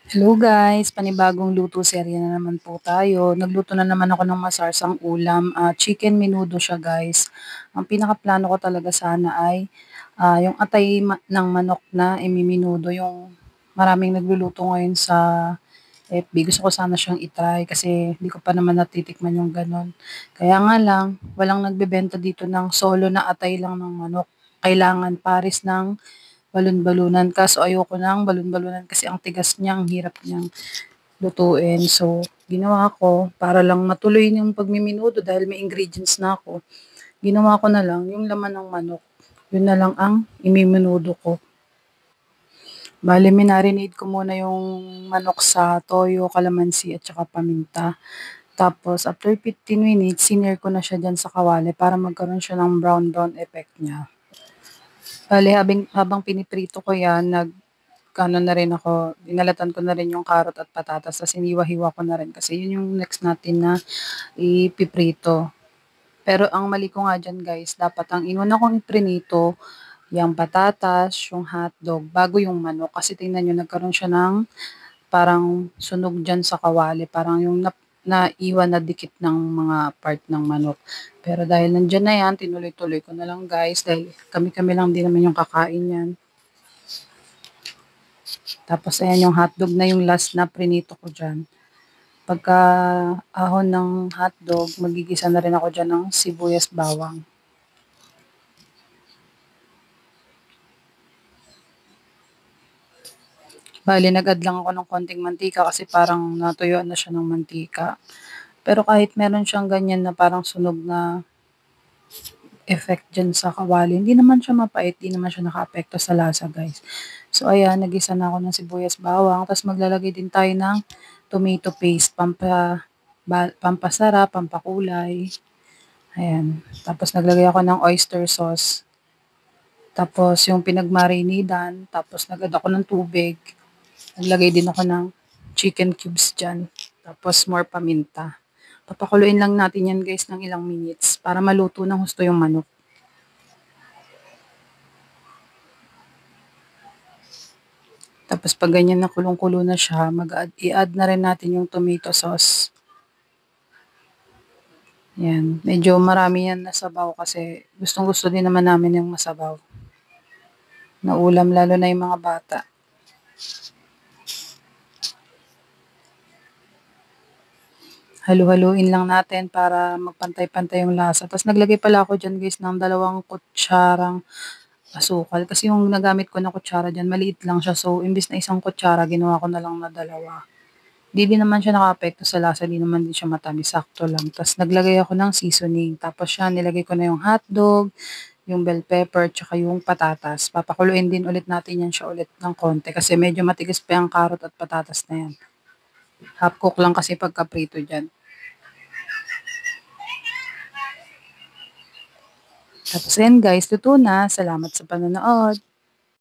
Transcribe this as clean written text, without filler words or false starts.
Hello guys, panibagong luto serye na naman po tayo. Nagluto na naman ako ng masarsang ulam. Chicken menudo siya guys. Ang pinakaplano ko talaga sana ay yung atay ng manok na imiminudo. Yung maraming nagluluto ngayon sa FB. Gusto ko sana siyang itry kasi hindi ko pa naman natitikman yung ganon. Kaya nga lang, walang nagbebenta dito ng solo na atay lang ng manok. Kailangan pares ng balon-balunan, kaso ayoko ng balon-balunan kasi ang tigas niya, ang hirap niyang lutuin. So, ginawa ko para lang matuloy yung pagmiminudo dahil may ingredients na ako. Ginawa ko na lang yung laman ng manok. Yun na lang ang imiminudo ko. Bale, minarinate ko muna yung manok sa toyo, kalamansi at saka paminta. Tapos, after 15 minutes, sinare ko na siya dyan sa kawali para magkaroon siya ng brown-brown effect niya. Bale, habang piniprito ko yan, ano na rin ako, dinalatan ko na rin yung carrot at patatas, tapos iniwa-hiwa ko na rin kasi yun yung next natin na ipiprito. Pero ang mali ko nga dyan guys, dapat ang inuna kong iprinito, yung patatas, yung hotdog, bago yung manok. Kasi tingnan nyo, nagkaroon siya ng parang sunog dyan sa kawali, parang yung naiwan na dikit ng mga part ng manok. Pero dahil nandyan na yan, tinuloy-tuloy ko na lang guys, dahil kami-kami lang din naman yung kakain yan. Tapos ayan yung hotdog na yung last na prinito ko dyan. Pagka ahon ng hotdog, magigisa na rin ako dyan ng sibuyas bawang. Bali, nag-add lang ako ng konting mantika kasi parang natuyuan na siya ng mantika. Pero kahit meron siyang ganyan na parang sunog na effect dyan sa kawali, hindi naman siya mapait, hindi naman siya naka-apekto sa lasa guys. So ayan, nagisa na ako ng sibuyas bawang, tapos maglalagay din tayo ng tomato paste, pampasarap, pampakulay. Ayan. Tapos naglagay ako ng oyster sauce. Tapos yung pinagmarinidan, tapos nag-add ako ng tubig. Naglagay din ako ng chicken cubes dyan. Tapos more paminta. Papakuluin lang natin yan guys ng ilang minutes para maluto ng husto yung manok. Tapos pag ganyan na kulong-kulo na siya, i-add na rin natin yung tomato sauce. Yan. Medyo marami yan na sabaw kasi gustong-gusto din naman namin yung masabaw na ulam, lalo na yung mga bata. Halu-haluin lang natin para magpantay-pantay yung lasa. Tapos naglagay pala ako dyan guys ng 2 kutsarang asukal. Kasi yung nagamit ko na kutsara dyan, maliit lang siya. So, imbis na 1 kutsara, ginawa ko na lang na 2. Di din naman siya naka-apekto sa lasa, di naman din siya matamis, sakto lang. Tapos naglagay ako ng seasoning. Tapos siya, nilagay ko na yung hotdog, yung bell pepper, tsaka yung patatas. Papakuluin din ulit natin yan siya ulit ng konti kasi medyo matigas pa yung carrot at patatas na yan. Half cook lang kasi pagka-prito dyan. Tapos yan guys, luto na. Salamat sa panonood.